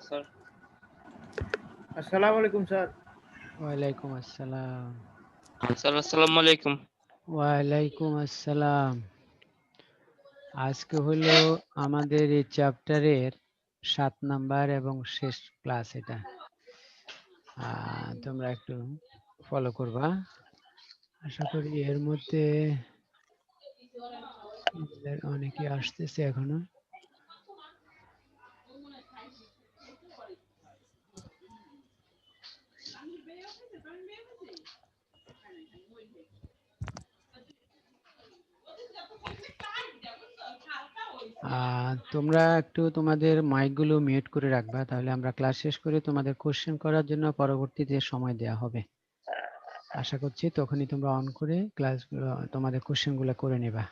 Sir. আসসালামু আলাইকুম sir. ওয়ালাইকুম আসসালাম। স্যার আসসালামু আলাইকুম। ওয়ালাইকুম আসসালাম। আজকে হলো আমাদের এই চ্যাপ্টারের 7 নাম্বার এবং শেষ ক্লাস এটা। তোমরা একটু ফলো করবা, আশা করি। এর মধ্যে অনেকে আসতেছে এখনো। তোমরা একটু তোমাদের মাইকগুলো মিউট করে রাখবা, তাহলে আমরা ক্লাস শেষ করে তোমাদের কোশ্চেন করার জন্য পরবর্তীতে সময় দেয়া হবে। আশা করছি তখনই তোমরা অন করে ক্লাসগুলো তোমাদের কোশ্চেনগুলো করে নেবা।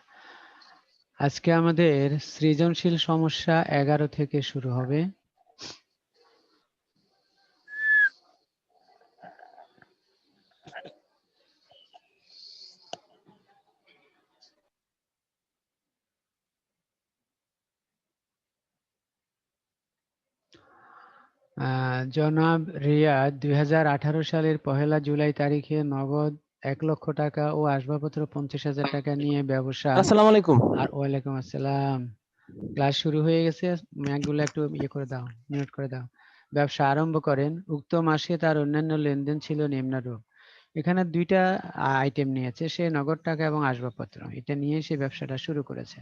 আজকে আমাদের সৃজনশীল সমস্যা 11 থেকে শুরু হবে। জনাব রিয়াদ 2018 সালের 1 জুলাই তারিখে নগদ 1 লক্ষ টাকা ও আসবাবপত্র 50,000 টাকা নিয়ে ব্যবসা। আসসালামু আলাইকুম। আর ওয়ালাইকুম আসসালাম। ক্লাস শুরু হয়ে গেছে, মাইকগুলো একটু ইয়ে করে দাও, মিউট করে দাও। ব্যবসা আরম্ভ করেন। উক্ত মাসে তার অন্যান্য লেনদেন ছিল নিম্নরূপ। এখানে দুইটা আইটেম নিয়েছে, সে নগদ টাকা এবং আসবাবপত্র, এটা নিয়ে সে ব্যবসাটা শুরু করেছে।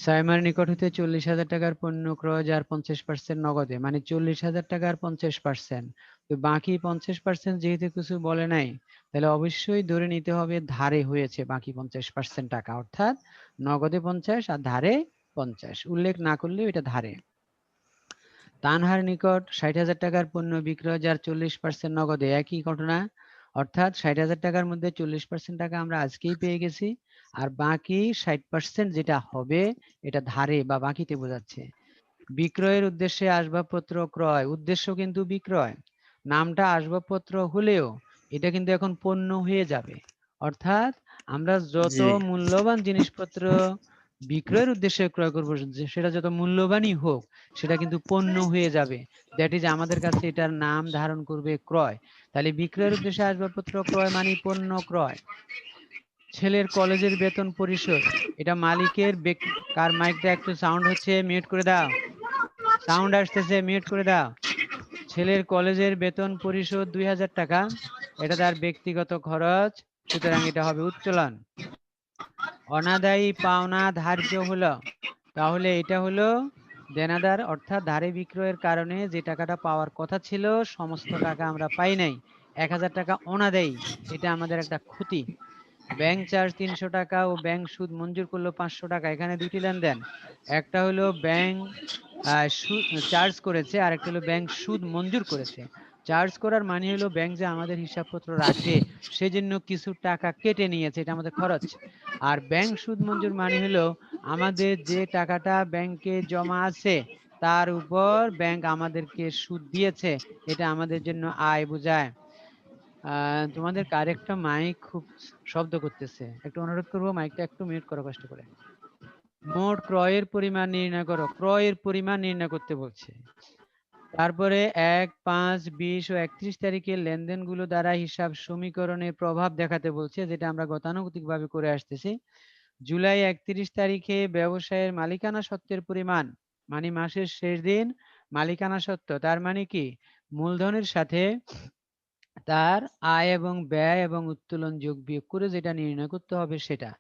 সাইমার নিকট হতে 40,000 টাকার পণ্য ক্রয়, যার 50% নগদে, মানে 40,000 টাকার 50%। তো বাকি 50% যেহেতু কিছু বলে নাই, তাহলে অবশ্যই ধরে নিতে হবে ধারে হয়েছে বাকি 50% টাকা, অর্থাৎ নগদে 50 আর ধারে 50, উল্লেখ না করলেও এটা ধারে। তানহার নিকট 60,000 টাকার পণ্য বিক্রয়, যার 40% নগদে, একই ঘটনা, অর্থাৎ 60,000 টাকার মধ্যে 40% টাকা আমরা আজকেই পেয়ে গেছি, আর বাকি 60% যেটা হবে এটা ধারে বা বাকিতে বোঝাচ্ছে। বিক্রয়ের উদ্দেশ্যে আসবাবপত্র ক্রয়, উদ্দেশ্য কিন্তু বিক্রয়, নামটা আসবাবপত্র হলেও এটা কিন্তু এখন পণ্য হয়ে যাবে, অর্থাৎ আমরা যত মূল্যবান জিনিসপত্র বিক্রয়ের উদ্দেশ্যে ক্রয় করবো, সেটা যত মূল্যবানই হোক, সেটা কিন্তু পণ্য হয়ে যাবে। দ্যাট ইজ আমাদের কাছে এটার নাম ধারণ করবে ক্রয়। তাহলে বিক্রয়ের উদ্দেশ্যে আসবাবপত্র ক্রয় মানে পণ্য ক্রয়। ছেলের কলেজের বেতন পরিশোধ, এটা মালিকের কার মাইকটা একটু সাউন্ড হচ্ছে, মিউট করে দাও। সাউন্ড আসতেছে, মিউট করে দাও। ছেলের কলেজের বেতন পরিশোধ 2,000 টাকা, এটা তার ব্যক্তিগত খরচ, সুতরাং এটা হবে উত্তোলন। অনাদায়ী পাওনা ধার্য হলো, তাহলে এটা হলো দেনাদার, অর্থাৎ ধারে বিক্রয়ের কারণে যে টাকাটা পাওয়ার কথা ছিল সমস্ত টাকা আমরা পাই নাই, 1,000 টাকা অনাদায়ী, এটা আমাদের একটা ক্ষতি। ব্যাংক চার্জ 300 টাকা ও ব্যাংক সুদ মঞ্জুর করলো 500 টাকা। এখানে দুটি লেনদেন, একটা হলো ব্যাংক চার্জ করেছে, আর একটা হলো ব্যাংক সুদ মঞ্জুর করেছে। চার্জ করার মানে হলো ব্যাংক যে আমাদের হিসাবপত্র রাখে সেজন্য কিছু টাকা কেটে নিয়েছে, এটা আমাদের খরচ। আর ব্যাংক সুদ মঞ্জুর মানে হলো আমাদের যে টাকাটা ব্যাংকে জমা আছে তার উপর ব্যাংক আমাদেরকে সুদ দিয়েছে, এটা আমাদের জন্য আয় বোঝায়। তোমাদের কারেক্টটা মাইক খুব শব্দ করতেছে, একটু অনুরোধ করবো মাইকটা একটু মিউট করো কষ্ট করে। মোট ক্রয়ের পরিমাণ নির্ণয় করো, ক্রয়ের পরিমাণ নির্ণয় করতে বলছে। তারপরে 1, 5, 20 ও 31 তারিখের লেনদেনগুলো দ্বারা হিসাব সমীকরণে প্রভাব দেখাতে বলছে, যেটা আমরা গতানুগতিক ভাবে করে আসতেছি। জুলাই 31 তারিখে ব্যবসায়ের মালিকানা সত্ত্বের পরিমাণ, মানে মাসের শেষ দিন মালিকানা সত্ত্ব, তার মানে কি মূলধনের সাথে তার আয় এবং ব্যয় এবং উত্তোলন যোগ বিয়োগ করে যেটা নির্ণয় করতে হবে সেটা।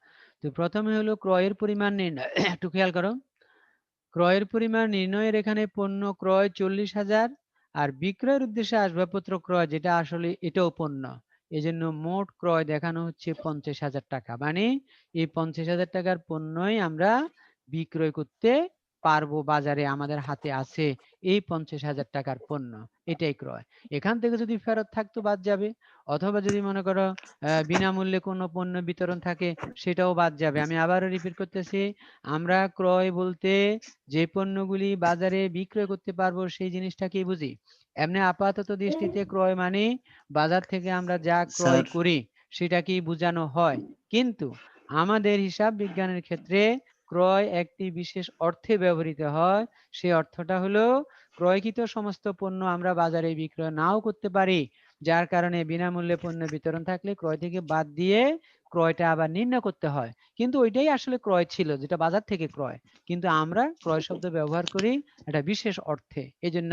তো প্রথমে হলো ক্রয়ের পরিমাণ নির্ণয়। একটু খেয়াল করো, ক্রয়ের পরিমাণ নির্ণয়ের এখানে পণ্য ক্রয় 40,000 আর বিক্রয়ের উদ্দেশ্যে আসবাবপত্র ক্রয়, যেটা আসলে এটাও পণ্য, এজন্য মোট ক্রয় দেখানো হচ্ছে 50,000 টাকা, মানে এই 50,000 টাকার পণ্যই আমরা বিক্রয় করতে পারবো, বাজারে আমাদের হাতে আছে এই 50,000 টাকার পণ্য, এটাই ক্রয়। এখান থেকে যদি ফেরত থাকতো বাদ যাবে, অথবা যদি মনে করো বিনামূল্যে কোনো পণ্য বিতরণ থাকে সেটাও বাদ যাবে। আমি আবারও রিপিট করতেছি, আমরা ক্রয় বলতে যে পণ্যগুলি বাজারে বিক্রয় করতে পারবো সেই জিনিসটাকেই বুঝি। এমনি আপাতত দৃষ্টিতে ক্রয় মানে বাজার থেকে আমরা যা ক্রয় করি সেটাকেই বোঝানো হয়, কিন্তু আমাদের হিসাব বিজ্ঞানের ক্ষেত্রে ক্রয় একটি বিশেষ অর্থে ব্যবহৃত হয়, সেই অর্থটা হলো ক্রয়কৃত সমস্ত পণ্য আমরা বাজারে বিক্রয় নাও করতে পারি, যার কারণে বিনামূল্যে পণ্য বিতরণ থাকলে ক্রয় থেকে বাদ দিয়ে ক্রয়টা আবার নির্ণয় করতে হয়। কিন্তু ওইটাই আসলে ক্রয় ছিল, যেটা বাজার থেকে ক্রয়, কিন্তু আমরা ক্রয় শব্দ ব্যবহার করি এটা বিশেষ অর্থে, এই জন্য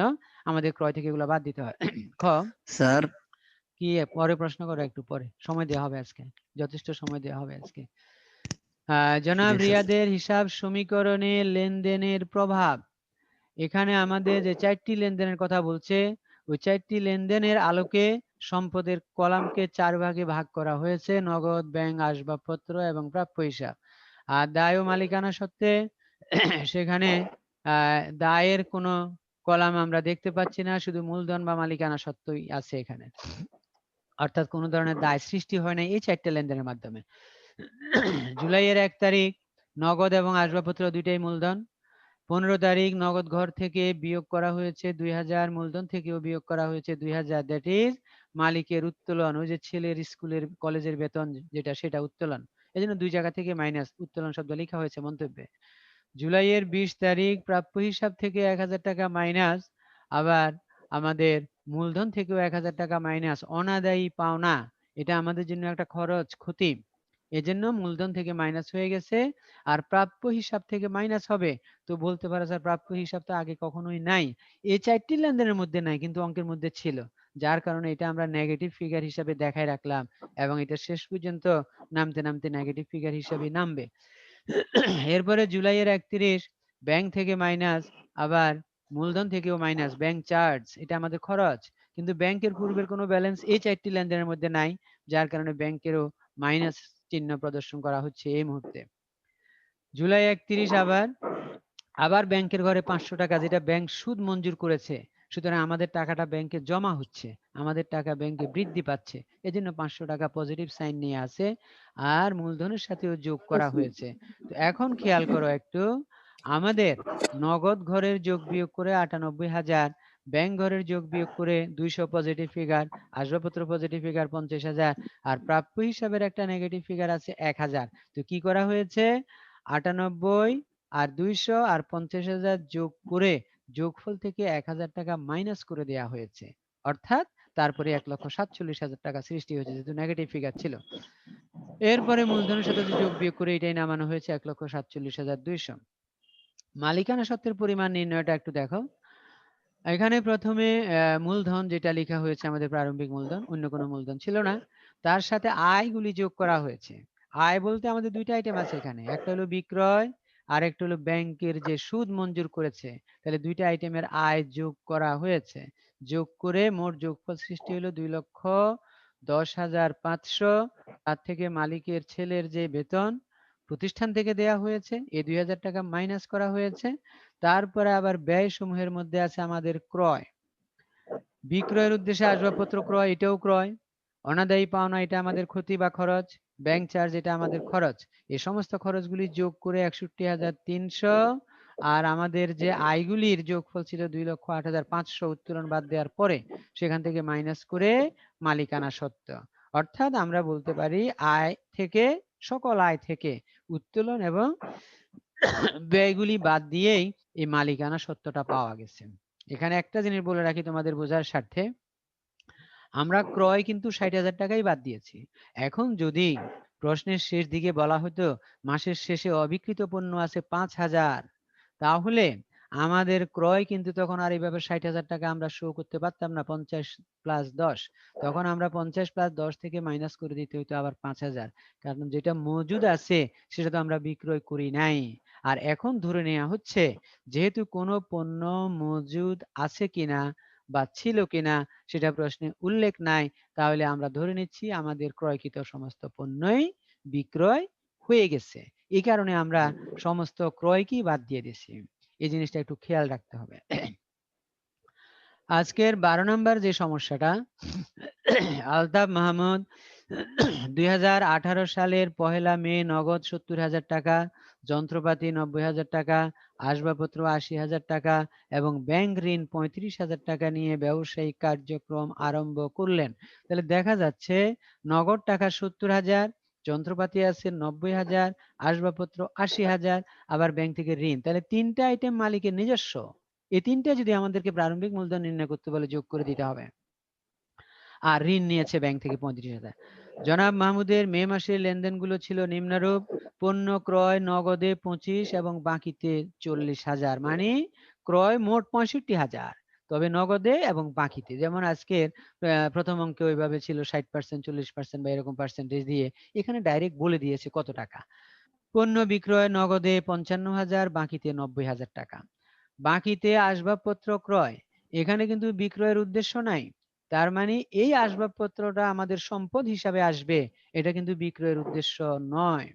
আমাদের ক্রয় থেকে এগুলো বাদ দিতে হয়। খ, স্যার কি পরে প্রশ্ন করো, একটু পরে সময় দেওয়া হবে আজকে, যথেষ্ট সময় দেওয়া হবে আজকে। জনাব জি স্যার। রিয়াদের হিসাব সমীকরণে লেনদেনের প্রভাব। এখানে আমাদের যে 4টি লেনদেনের কথা বলছে, ওই 4টি লেনদেনের আলোকে সম্পদের কলামকে 4 ভাগে ভাগ করা হয়েছে: নগদ, ব্যাংক, আসবাবপত্র এবং প্রাপ্য হিসাব। আর দায় ও মালিকানা সত্ত্বে সেখানে দায়ের কোনো কলাম আমরা দেখতে পাচ্ছি না, শুধু মূলধন বা মালিকানা সত্ত্বই আছে এখানে, অর্থাৎ কোনো ধরনের দায় সৃষ্টি হয় না এই 4টে লেনদেনের মাধ্যমে। জুলাইয়ের 1 তারিখ নগদ এবং আসবাবপত্র দুইটাই মূলধন। 15 তারিখ নগদ ঘর থেকে বিয়োগ করা হয়েছে 2000, মূলধন থেকেও বিয়োগ করা হয়েছে 2000, দ্যাট ইজ মালিকের উত্তোলন, ওই যে ছেলের স্কুলের কলেজের বেতন যেটা, সেটা উত্তোলন, এই জন্য দুই জায়গা থেকে মাইনাস উত্তোলন শব্দ লেখা হয়েছে মন্তব্যে। জুলাইয়ের 20 তারিখ প্রাপ্য হিসাব থেকে 1000 টাকা মাইনাস, আবার আমাদের মূলধন থেকেও 1000 টাকা মাইনাস, অনাদায়ী পাওনা, এটা আমাদের জন্য একটা খরচ, ক্ষতি, এজন্য মূলধন থেকে মাইনাস হয়ে গেছে। আর প্রাপ্য হিসাব থেকে মাইনাস হবে, তো বলতে পারো স্যার প্রাপ্য হিসাব তো আগে কখনোই নাই, এই 4টি লেনদেনের মধ্যে নাই কিন্তু অঙ্কের মধ্যে ছিল, যার কারণে এটা আমরা নেগেটিভ ফিগার হিসাবে দেখায় রাখলাম, এবং এটা শেষ পর্যন্ত নামতে নামতে নেগেটিভ ফিগার হিসাবে নামবে। এরপরে জুলাইয়ের 31 ব্যাংক থেকে মাইনাস, আবার মূলধন থেকেও মাইনাস, ব্যাংক চার্জ, এটা আমাদের খরচ, কিন্তু ব্যাংকের পূর্বের কোনো ব্যালেন্স এই 4টি লেনদেনের মধ্যে নাই, যার কারণে ব্যাংকেরও মাইনাস চিহ্ন প্রদর্শন করা হচ্ছে এই মুহূর্তে। জুলাই 31 আবার ব্যাংকের ঘরে 500 টাকা, যেটা ব্যাংক সুদ মঞ্জুর করেছে, সুতরাং আমাদের টাকাটা ব্যাংকে জমা হচ্ছে, আমাদের টাকা ব্যাংকে বৃদ্ধি পাচ্ছে, এজন্য 500 টাকা পজিটিভ সাইন নিয়ে আসে, আর মূলধনের সাথেও যোগ করা হয়েছে। তো এখন খেয়াল করো একটু, আমাদের নগদ ঘরের যোগ বিয়োগ করে 98,000, ব্যাংক ঘরের যোগ বিয়োগ করে 200 পজিটিভ ফিগার, আসবাবপত্র পজিটিভ ফিগার 50,000, আর প্রাপ্য হিসাবের একটা নেগেটিভ ফিগার আছে 1,000। তো কি করা হয়েছে, 98 আর 200 আর 50,000 যোগ করে যোগফল থেকে 1,000 টাকা মাইনাস করে দেওয়া হয়েছে, অর্থাৎ তারপরে 1,47,000 টাকা সৃষ্টি হয়েছে, যেহেতু নেগেটিভ ফিগার ছিল। এরপরে মূলধনের সাথে যোগ বিয়োগ করে এটাই নামানো হয়েছে 1,47,200। মালিকানা সত্ত্বের পরিমাণ নির্ণয়টা একটু দেখো। এখানে প্রথমে মূলধন যেটা লেখা হয়েছে আমাদের প্রারম্ভিক মূলধন, অন্য কোনো মূলধন ছিল না, তার সাথে আয়গুলি যোগ করা হয়েছে। আয় বলতে আমাদের দুইটা আইটেম আছে এখানে, একটা হলো বিক্রয় আর একটা হলো ব্যাংকের যে সুদ মঞ্জুর করেছে, তাহলে দুইটা আইটেমের আয় যোগ করা হয়েছে, যোগ করে মোট যোগফল সৃষ্টি হলো 2,10,500। তার থেকে মালিকের ছেলের যে বেতন প্রতিষ্ঠান থেকে দেয়া হয়েছে এই 2,000 টাকা মাইনাস করা হয়েছে। তারপরে আবার ব্যয় সমূহের মধ্যে আছে আমাদের ক্রয়, বিক্রয়ের উদ্দেশ্যে আসবাবপত্র ক্রয়, এটাও ক্রয়, অনাদায়ী পাওনা এটা আমাদের ক্ষতি বা খরচ, ব্যাংক চার্জ এটা আমাদের খরচ, এই সমস্ত খরচগুলি যোগ করে 61,300, আর আমাদের যে আয়গুলির যোগফল ছিল 2,08,500 উত্তোলন বাদ দেওয়ার পরে সেখান থেকে মাইনাস করে মালিকানা সত্ত্ব, অর্থাৎ আমরা বলতে পারি আয় থেকে, সকল আয় থেকে উত্তোলন এবং ব্যয়গুলি বাদ দিয়েই এই মালিকানা সত্ত্বটা পাওয়া গেছে। এখানে একটা জিনিস বলে রাখি তোমাদের বোঝার স্বার্থে, আমরা ক্রয় কিন্তু 60,000 টাকাই বাদ দিয়েছি। এখন যদি প্রশ্নের শেষ দিকে বলা হতো মাসের শেষে অবিকৃত পণ্য আছে 5,000, তাহলে আমাদের ক্রয় কিন্তু তখন আর এইভাবে 60,000 টাকা আমরা শো করতে পারতাম না, 50 প্লাস 10, তখন আমরা 50 প্লাস 10 থেকে মাইনাস করে দিতে হইতো আবার 5,000, কারণ যেটা মজুদ আছে সেটা তো আমরা বিক্রয় করি নাই। আর এখন ধরে নেওয়া হচ্ছে যেহেতু কোনো পণ্য মজুদ আছে কিনা বা ছিল কিনা সেটা প্রশ্নে উল্লেখ নাই, তাহলে আমরা ধরে নিচ্ছি আমাদের ক্রয়কৃত সমস্ত পণ্যই বিক্রয় হয়ে গেছে, এই কারণে আমরা সমস্ত ক্রয়কেই বাদ দিয়ে দিছি, এই জিনিসটা একটু খেয়াল রাখতে হবে। আজকের 12 নম্বর যে সমস্যাটা, আলতাফ মাহমুদ 2018 সালের 1 মে নগদ 70,000 টাকা, যন্ত্রপাতি 90,000 টাকা, আসবাবপত্র 80,000 টাকা এবং ব্যাংক ঋণ 35,000 টাকা নিয়ে ব্যবসায়িক কার্যক্রম আরম্ভ করলেন। তাহলে দেখা যাচ্ছে নগদ টাকা 70,000, যন্ত্রপাতি আছে 90,000, আসবাবপত্র 80,000, আবার ব্যাংক থেকে ঋণ। তাহলে তিনটা আইটেম মালিকের নিজস্ব। এই তিনটা যদি আমাদেরকে প্রারম্ভিক মূলধন নির্ণয় করতে বলে যোগ করে দিতে হবে। আর ঋণ নিয়েছে ব্যাংক থেকে 35,000। জনাব মাহমুদের মে মাসের লেনদেনগুলো ছিল নিম্নরূপ: পণ্য ক্রয় নগদে 25 এবং বাকিতে 40,000, মানে ক্রয় মোট 65,000, তবে নগদে এবং বাকিতে। যেমন আজকের প্রথম অঙ্কে ওইভাবে ছিল 60%, 40% বা এরকম পার্সেন্টেজ দিয়ে, এখানে ডাইরেক্ট বলে দিয়েছে কত টাকা। পণ্য বিক্রয় নগদে 55,000, বাকিতে 90,000 টাকা। বাকিতে আসবাবপত্র ক্রয়, এখানে কিন্তু বিক্রয়ের উদ্দেশ্য নাই, তার মানে এই আসবাবপত্রটা আমাদের সম্পদ হিসাবে আসবে, এটা কিন্তু বিক্রয়ের উদ্দেশ্য নয়।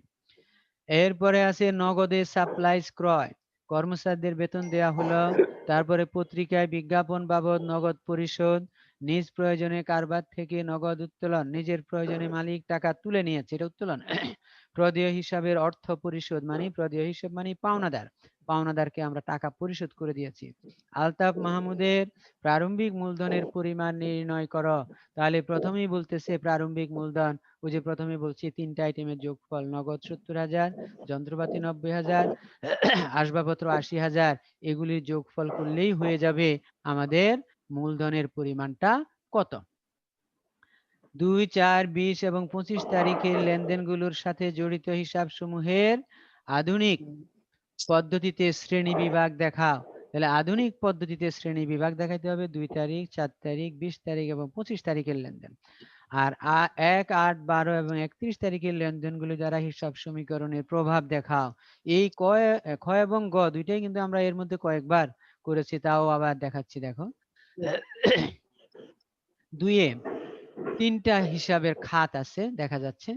এরপরে আছে নগদে সাপ্লাইজ ক্রয়, কর্মচারীদের বেতন দেয়া হলো, তারপরে পত্রিকায় বিজ্ঞাপন বাবদ নগদ পরিশোধ, নিজ প্রয়োজনে কারবার থেকে নগদ উত্তোলন, নিজের প্রয়োজনে মালিক টাকা তুলে নিয়েছে, এটা উত্তোলন। প্রদেয় হিসাবের অর্থ পরিশোধ, মানে প্রদেয় হিসাব মানে পাওনাদার, পাওনাদারকে আমরা টাকা পরিশোধ করে দিয়েছি। আলতাফ মাহমুদের প্রারম্ভিক মূলধনের পরিমাণ নির্ণয় করো। তাহলে প্রথমেই বলতেছে প্রারম্ভিক মূলধন, ওই যে প্রথমে বলছি তিনটা আইটেমের যোগফল, নগদ 70,000, যন্ত্রপাতি 90,000, আসবাবপত্র 80,000, এগুলির যোগফল করলেই হয়ে যাবে আমাদের মূলধনের পরিমাণটা কত। 2, 4, 20 এবং 25 তারিখের লেনদেনগুলোর সাথে জড়িত হিসাব সমূহের আধুনিক পদ্ধতিতে শ্রেণী বিভাগ দেখাও। তাহলে আধুনিক পদ্ধতিতে শ্রেণী বিভাগ দেখাইতে হবে 2 তারিখ, 4 তারিখ, 20 তারিখ এবং 25 তারিখের লেনদেন। আর 1, 8, 12 এবং 31 তারিখের লেনদেনগুলি দ্বারা হিসাব সমীকরণের প্রভাব দেখাও। এই খ এবং গ দুইটাই কিন্তু আমরা এর মধ্যে কয়েকবার করেছি, তাও আবার দেখাচ্ছি দেখো। 2-এ তিনটা হিসাবের খাত আছে দেখা যাচ্ছে: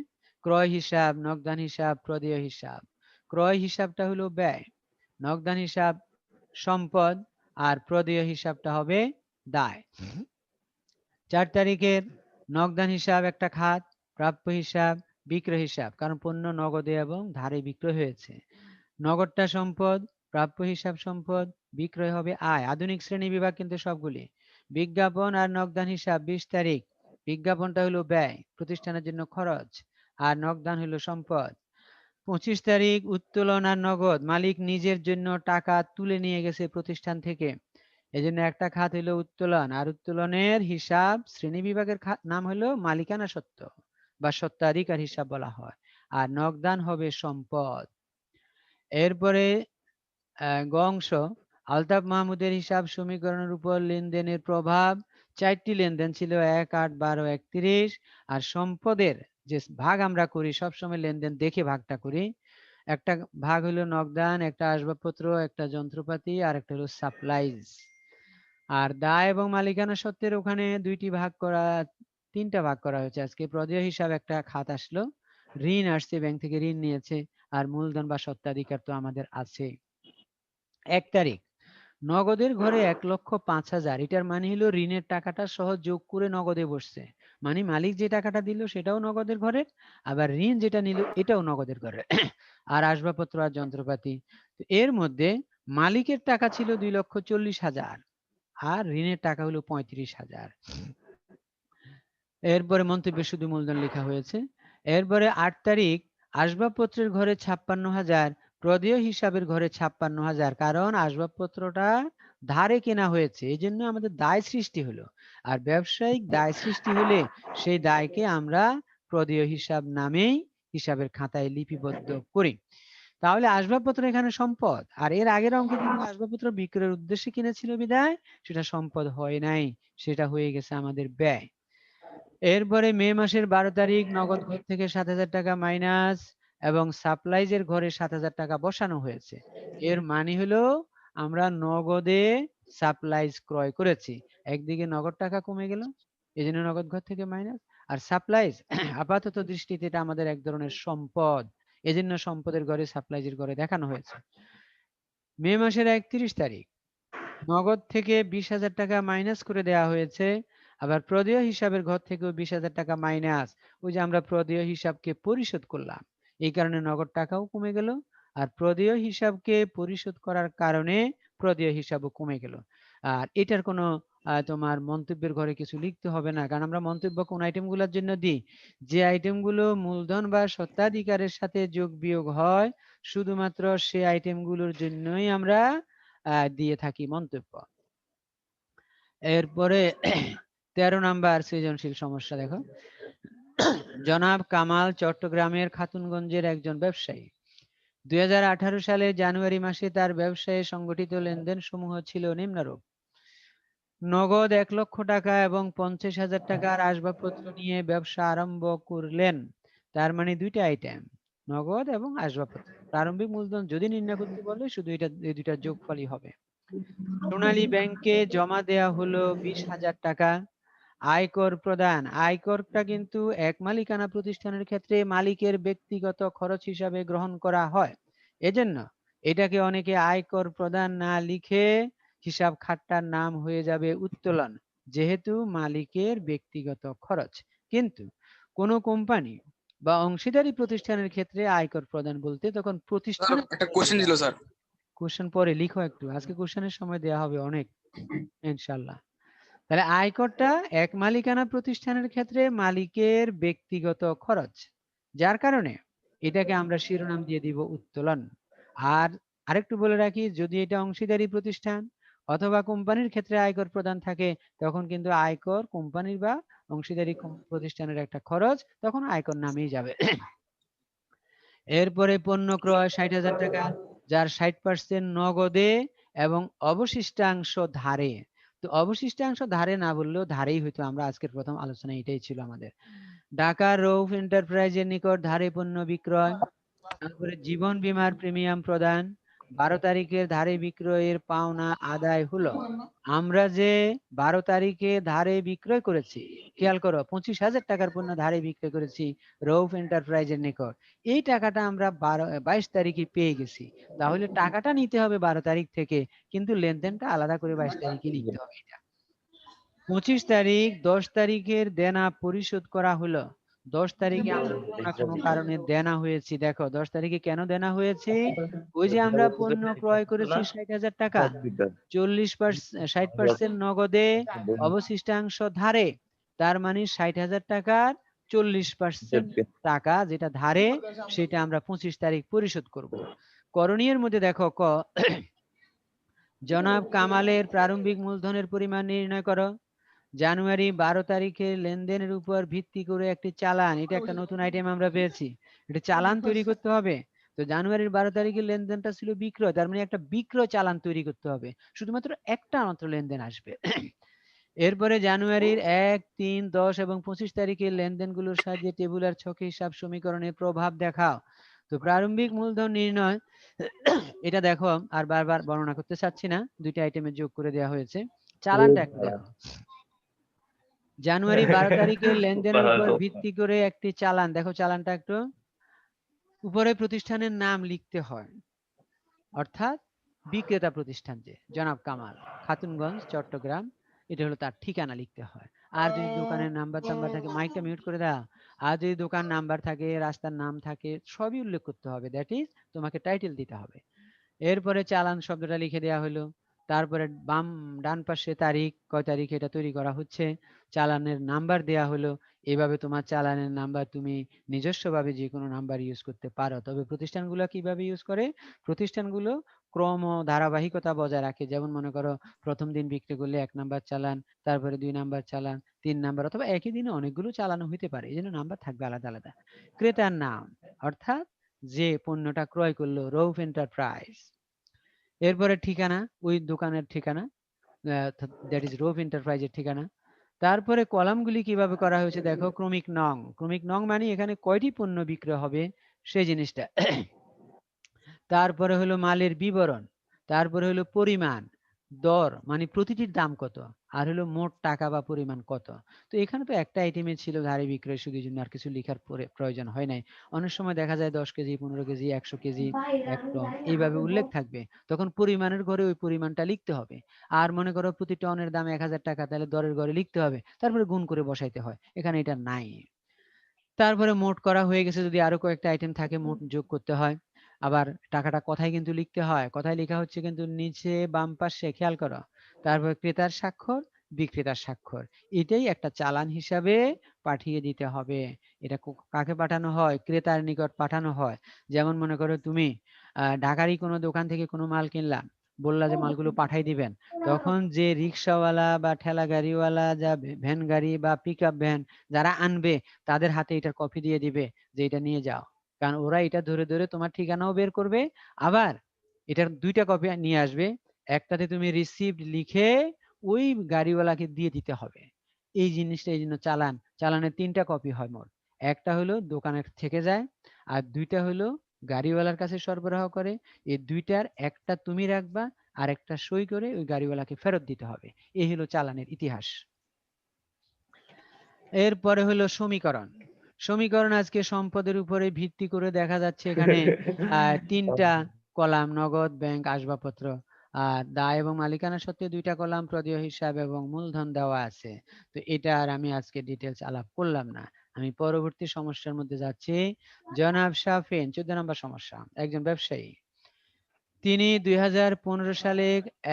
ক্রয় হিসাব, নগদান হিসাব, প্রদেয় হিসাব। ক্রয় হিসাবটা হলো ব্যয়, নগদান হিসাব সম্পদ, আর প্রদেয় হিসাবটা হবে দায়। 4 তারিখের নগদান হিসাব একটা খাত, প্রাপ্য হিসাব, বিক্রয় হিসাব, কারণ পণ্য নগদে এবং ধারে বিক্রয় হয়েছে। নগদটা সম্পদ, প্রাপ্য হিসাব সম্পদ, বিক্রয় হবে আয়। আধুনিক শ্রেণী বিভাগ কিন্তু সবগুলি। বিজ্ঞাপন আর নগদান হিসাব 20 তারিখ, বিজ্ঞাপনটা হলো ব্যয়, প্রতিষ্ঠানের জন্য খরচ, আর নগদান হলো সম্পদ। 25 তারিখ উত্তোলন আর নগদ, মালিক নিজের জন্য টাকা তুলে নিয়ে গেছে প্রতিষ্ঠান থেকে, এজন্য একটা খাত হলো উত্তোলন, আর উত্তোলনের হিসাব শ্রেণী বিভাগের নাম হলো মালিকানা সত্ত্ব বা সত্ত্বাধিকার হিসাব বলা হয়, আর নগদান হবে সম্পদ। এরপরে গ অংশ, আলতাফ মাহমুদের হিসাব সমীকরণের উপর লেনদেনের প্রভাব। 4টি লেনদেন ছিল, 1, 8, 12, 31। আর সম্পদের যে ভাগ আমরা করি সবসময় লেনদেন দেখে ভাগটা করি। একটা ভাগ হলো নগদান, একটা আসবাবপত্র, একটা যন্ত্রপাতি, আর একটা হলো সাপ্লাইজ। আর দায় এবং মালিকানা সত্ত্বের ওখানে তিনটা ভাগ করা হয়েছে আজকে। প্রদেয় হিসাব একটা খাত আসলো, ঋণ আসছে, ব্যাংক থেকে ঋণ নিয়েছে, আর মূলধন বা সত্ত্বাধিকার তো আমাদের আছে। 1 তারিখ নগদের ঘরে 1,05,000, এটার মানে হলো ঋণের টাকাটা সহ যোগ করে নগদে বসছে, মানে মালিক যে টাকাটা দিল সেটাও নগদের ঘরে, আবার ঋণ যেটা নিল এটাও নগদের ঘরে। আর আসবাবপত্র আর যন্ত্রপাতি, এর মধ্যে মালিকের টাকা ছিল 2,40,000 আর ঋণের টাকা হলো 35,000। এরপরে মন্তব্যে শুধু মূলধন লেখা হয়েছে। এরপরে 8 তারিখ আসবাবপত্রের ঘরে 56,000, প্রদেয় হিসাবের ঘরে 56,000, কারণ আসবাবপত্রটা ধারে কেনা হয়েছে, এই জন্য আমাদের দায় সৃষ্টি হলো। আর ব্যবসায়িক দায় সৃষ্টি হলে সেই দায়কে আমরা প্রদেয় হিসাব নামেই হিসাবের খাতায় লিপিবদ্ধ করি। তাহলে আসবাবপত্র এখানে সম্পদ, আর এর আগের অঙ্কে কিন্তু আসবাবপত্র বিক্রয়ের উদ্দেশ্যে কিনেছিল বিদায় সেটা সম্পদ হয় নাই, সেটা হয়ে গেছে আমাদের ব্যয়। এরপরে মে মাসের 12 তারিখ নগদ ঘর থেকে 7,000 টাকা মাইনাস এবং সাপ্লাইজের ঘরে 7,000 টাকা বসানো হয়েছে। এর মানে হলো আমরা নগদে সাপ্লাইজ ক্রয় করেছি, একদিকে নগদ টাকা কমে গেল, এই জন্য নগদ ঘর থেকে মাইনাস। আর সাপ্লাইজ আপাতত দৃষ্টিতে এটা আমাদের এক ধরনের সম্পদ, এজন্য সম্পদের ঘরে সাপ্লাইজের ঘরে দেখানো হয়েছে। মে মাসের 31 তারিখ নগদ থেকে 20,000 টাকা মাইনাস করে দেওয়া হয়েছে, আবার প্রদেয় হিসাবের ঘর থেকেও 20,000 টাকা মাইনাস। ওই যে আমরা প্রদেয় হিসাবকে পরিশোধ করলাম, এই কারণে নগদ টাকাও কমে গেল, আর প্রদেয় হিসাবকে পরিশোধ করার কারণে প্রদেয় হিসাবও কমে গেল। আর এটার কোনো তোমার মন্তব্যের ঘরে কিছু লিখতে হবে না, কারণ আমরা মন্তব্য কোন আইটেমগুলোর জন্য দিই, যে আইটেমগুলো মূলধন বা স্বত্বাধিকারের সাথে যোগ বিয়োগ হয় শুধুমাত্র সেই আইটেমগুলোর জন্যই আমরা দিয়ে থাকি মন্তব্য। এরপরে 13 নাম্বার সৃজনশীল সমস্যা দেখো। জনাব কামাল চট্টগ্রামের খাতুনগঞ্জের একজন ব্যবসায়ী। 2018 সালে জানুয়ারি মাসে তার ব্যবসায়ে সংগঠিত লেনদেন সমূহ ছিল নিম্নরূপ: নগদ 1 লক্ষ টাকা এবং 50,000 টাকার আসবাবপত্র নিয়ে ব্যবসা আরম্ভ করলেন। তার মানে দুইটা আইটেম, নগদ এবং আসবাবপত্র। প্রারম্ভিক মূলধন যদি নির্ণয় করতে বলে শুধু এই দুইটার যোগফলই হবে। সোনালী ব্যাংকে জমা দেয়া হলো 20,000 টাকা। আয়কর প্রদান, আয়করটা কিন্তু এক মালিকানা প্রতিষ্ঠানের ক্ষেত্রে মালিকের ব্যক্তিগত খরচ হিসাবে গ্রহণ করা হয়। এজন্য এটাকে অনেকে আয়কর প্রদান না লিখে হিসাব খাতার নাম হয়ে যাবে উত্তোলন, যেহেতু মালিকের ব্যক্তিগত খরচ। কিন্তু কোনো কোম্পানি বা অংশীদারি প্রতিষ্ঠানের ক্ষেত্রে আয়কর প্রদান বলতে তখন প্রতিষ্ঠানের একটা কোশ্চেন ছিল স্যার। কোশ্চেন পরে লিখো একটু, আজকে কোশ্চেনের সময় দেয়া হবে অনেক ইনশাআল্লাহ। তাহলে আয়করটা এক মালিকানা প্রতিষ্ঠানের ক্ষেত্রে মালিকের ব্যক্তিগত খরচ, যার কারণে এটাকে আমরা শিরোনাম দিয়ে দিব উত্তোলন। আর আরেকটু বলে রাখি, যদি এটা অংশীদারি প্রতিষ্ঠান অথবা কোম্পানির ক্ষেত্রে আয়কর প্রদান থাকে তখন কিন্তু আয়কর কোম্পানির বা অংশীদারি প্রতিষ্ঠানের একটা খরচ, তখন আয়কর নামেই যাবে। এরপরে পণ্য ক্রয় 60,000 টাকা, যার 60% নগদে এবং অবশিষ্টাংশ ধারে। তো অবশিষ্টাংশ ধারে না বললেও ধারেই হইতো, আমরা আজকের প্রথম আলোচনা এটাই ছিল আমাদের। ঢাকা রৌফ এন্টারপ্রাইজের নিকট ধারে পণ্য বিক্রয়। তারপরে জীবন বীমার প্রিমিয়াম প্রদান। 12 তারিখের ধারে বিক্রয়ের পাওনা আদায় হলো। আমরা যে 12 তারিখে ধারে বিক্রয় করেছি, খেয়াল করো 25,000 টাকার পণ্য ধারে বিক্রয় করেছি রৌফ এন্টারপ্রাইজের নিকট, এই টাকাটা আমরা 22 তারিখে পেয়ে গেছি। তাহলে টাকাটা নিতে হবে 12 তারিখ থেকে, কিন্তু লেনদেনটা আলাদা করে 22 তারিখে লিখতে হবে। এটা 25 তারিখ 10 তারিখের দেনা পরিশোধ করা হলো। 10 তারিখে আমরা কোনো না কোনো কারণে দেনা হয়েছি। দেখো 10 তারিখে কেন দেনা হয়েছে, ওই যে আমরা পণ্য ক্রয় করেছি 60,000 টাকা, 60% নগদে, অবশিষ্টাংশ ধারে। তার মানে 60,000 টাকার 40% টাকা যেটা ধারে, সেটা আমরা 25 তারিখ পরিশোধ করব। করণীয়ের মধ্যে দেখো ক, জনাব কামালের প্রারম্ভিক মূলধনের পরিমাণ নির্ণয় করো। জানুয়ারি 12 তারিখের লেনদেনের উপর ভিত্তি করে একটি চালান, এটা একটা নতুন আইটেম আমরা পেয়েছি, এটা চালান তৈরি করতে হবে। তো জানুয়ারির 12 তারিখের লেনদেনটা ছিল বিক্রয়, তার মানে একটা বিক্রয় চালান তৈরি করতে হবে, শুধুমাত্র একটা মাত্র লেনদেন আসবে। এরপরে জানুয়ারির 1, 3, 10 এবং 25 তারিখের লেনদেনগুলোর সাহায্যে টেবুলার ছকে হিসাব সমীকরণের প্রভাব দেখাও। তো প্রারম্ভিক মূলধন নির্ণয়, এটা দেখো আর বারবার বর্ণনা করতে চাচ্ছি না, দুইটা আইটেমে যোগ করে দেওয়া হয়েছে। চালানটা একটু দেখো। জানুয়ারি 12 তারিখের লেনদেনের উপর ভিত্তি করে একটি চালান, দেখো চালানটা একটু, উপরে প্রতিষ্ঠানের নাম লিখতে হয়, অর্থাৎ বিক্রেতা প্রতিষ্ঠান যে জনাব কামাল খাতুনগঞ্জ চট্টগ্রাম, এটা হলো তার ঠিকানা লিখতে হয়। আর যদি দোকানের নাম্বার টাম্বার থাকে, মাইকটা মিউট করে দাও, আর যদি দোকান নাম্বার থাকে, রাস্তার নাম থাকে, সবই উল্লেখ করতে হবে, দ্যাট ইজ তোমাকে টাইটেল দিতে হবে। এরপরে চালান শব্দটা লিখে দেওয়া হলো। তারপরে ডান পাশে তারিখ, কয় তারিখে এটা তৈরি করা হচ্ছে, চালানের নাম্বার দেয়া হলো। এইভাবে তোমার চালানের নাম্বার তুমি নিজস্বভাবে যে কোনো নাম্বার ইউজ করতে পারো। তবে প্রতিষ্ঠানগুলো কিভাবে ইউজ করে, প্রতিষ্ঠানগুলো ক্রম ও ধারাবাহিকতা বজায় রাখে। যেমন মনে করো প্রথম দিন বিক্রি করলে 1 নাম্বার চালান, তারপরে 2 নাম্বার চালান, 3 নাম্বার, অথবা একই দিনে অনেকগুলো চালানো হইতে পারে, এই জন্য নাম্বার থাকবে আলাদা আলাদা। ক্রেতার নাম, অর্থাৎ যে পণ্যটা ক্রয় করলো, রৌফ এন্টারপ্রাইজ। এরপরে ঠিকানা, ওই দোকানের ঠিকানা, দ্যাট ইজ রৌফ এন্টারপ্রাইজের ঠিকানা। তারপরে কলামগুলি কিভাবে করা হয়েছে দেখো, ক্রমিক নং, ক্রমিক নং মানে এখানে কয়টি পণ্য বিক্রয় হবে সেই জিনিসটা। তারপরে হলো মালের বিবরণ, তারপরে হলো পরিমাণ, দর মানে প্রতিটির দাম কত, আর হলো মোট টাকা বা পরিমাণ কত। তো এখানে তো একটা আইটেমে ছিল ধারে বিক্রয়, শুধু জন্য আর কিছু লেখার প্রয়োজন হয় নাই। অনেক সময় দেখা যায় 10 কেজি, 15 কেজি, 100 কেজি, 1 টন এইভাবে উল্লেখ থাকবে, তখন পরিমাণের ঘরে ওই পরিমাণটা লিখতে হবে। আর মনে করো প্রতি টনের দাম 1,000 টাকা, তাহলে দরের ঘরে লিখতে হবে, তারপরে গুণ করে বসাইতে হয়, এখানে এটা নাই। তারপরে মোট করা হয়ে গেছে, যদি আরো কয়েকটা আইটেম থাকে মোট যোগ করতে হয়। আবার টাকাটা কথায় কিন্তু লিখতে হয়, কথায় লেখা হচ্ছে কিন্তু নিচে বাম পাশে, খেয়াল করো। তারপর ক্রেতার স্বাক্ষর, বিক্রেতার স্বাক্ষর। এটাই একটা চালান হিসাবে পাঠিয়ে দিতে হবে। এটা কাকে পাঠানো হয়? ক্রেতার নিকট পাঠানো হয়। যেমন মনে করো তুমি ঢাকারই কোনো দোকান থেকে কোনো মাল কিনলা, বললা যে মালগুলো পাঠাই দিবেন, তখন যে রিক্সাওয়ালা বা ঠেলা গাড়িওয়ালা, যা ভ্যান গাড়ি বা পিক আপ ভ্যান যারা আনবে, তাদের হাতে এটার কপি দিয়ে দিবে যে এটা নিয়ে যাও। কারণ ওরা এটা ধরে ধরে তোমার ঠিকানাও বের করবে, আবার এটার দুইটা কপি নিয়ে আসবে। একটাতে তুমি রিসিপ্ট লিখে ওই গাড়িওয়ালাকে দিয়ে দিতে হবে। এই জিনিসটা এই জন্য চালানের 3টা কপি হয় মোট। একটা হলো দোকানের থেকে যায়, আর 2টা হলো গাড়িওয়ালার কাছে সরবরাহ করে। এই 2টার একটা তুমি রাখবা, আর একটা সই করে ওই গাড়িওয়ালাকে ফেরত দিতে হবে। এই হলো চালানের ইতিহাস। এরপরে হলো সমীকরণ। সমীকরণ আজকে সম্পদের উপরে ভিত্তি করে দেখা যাচ্ছে এখানে 3টা কলাম, নগদ, ব্যাংক, আসবাবপত্র, আর দায় এবং মালিকানা সত্ত্বে 2টা কলাম, প্রদেয় হিসাব এবং মূলধন দেওয়া আছে। তো এটা আর আমি আজকে ডিটেলস আলাপ করলাম না। আমি পরবর্তী সমস্যার মধ্যে যাচ্ছি। জনাব শাফিন, 14 নম্বর সমস্যা। একজন ব্যবসায়ী, তিনি 2015 সালে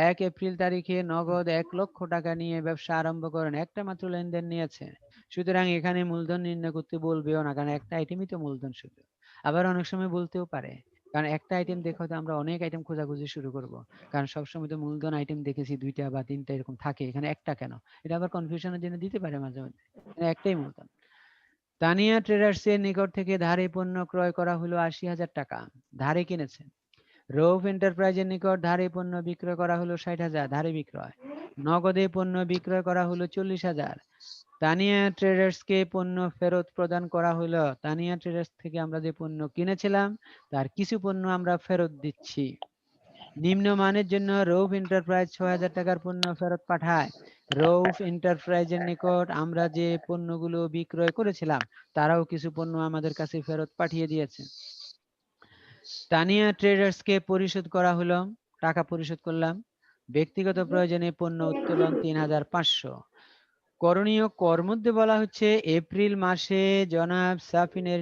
1 এপ্রিল তারিখে নগদ 1 লক্ষ টাকা নিয়ে ব্যবসা আরম্ভ করেন। একটা মাত্র লেনদেন নিয়েছে, সুতরাং এখানে মূলধন নির্ণয় করতে বলবেও না, কারণ একটা আইটেমই তো মূলধন শুধু। আবার অনেক সময় বলতেও পারে, কারণ একটা আইটেম দেখে হয়তো আমরা অনেক আইটেম খোঁজাখুঁজি শুরু করব, কারণ সবসময় তো মূলধন আইটেম দেখেছি 2টা বা 3টা এরকম থাকে, এখানে একটা কেন? এটা আবার কনফিউশনের জন্য দিতে পারে মাঝে মধ্যে। এখানে একটাই মূলধন। তানিয়া ট্রেডার্স এর নিকট থেকে ধারে পণ্য ক্রয় করা হলো 80,000 টাকা, ধারে কিনেছেন। রৌফ এন্টারপ্রাইজের নিকট ধারে পণ্য বিক্রয় করা হলো 60,000, ধারে বিক্রয়। নগদে পণ্য বিক্রয় করা হলো 40,000। তানিয়া ট্রেডার্সকে পণ্য ফেরত প্রদান করা হলো। তানিয়া ট্রেডার্স থেকে আমরা যে পণ্য কিনেছিলাম তার কিছু পণ্য আমরা ফেরত দিচ্ছি। নিম্নমানের জন্য রৌফ এন্টারপ্রাইজ 6,000 টাকার পণ্য ফেরত পাঠায়। রৌফ এন্টারপ্রাইজের নিকট আমরা যে পণ্যগুলো বিক্রয় করেছিলাম তারাও কিছু পণ্য আমাদের কাছে ফেরত পাঠিয়ে দিয়েছে। তানিয়া ট্রেডার্সকে পরিশোধ করা হলো, টাকা পরিশোধ করলাম। ব্যক্তিগত প্রয়োজনে পণ্য উত্তোলন 3,500। করণীয় কর মধ্যে বলা হচ্ছে এপ্রিল মাসে জনাব সাফিনের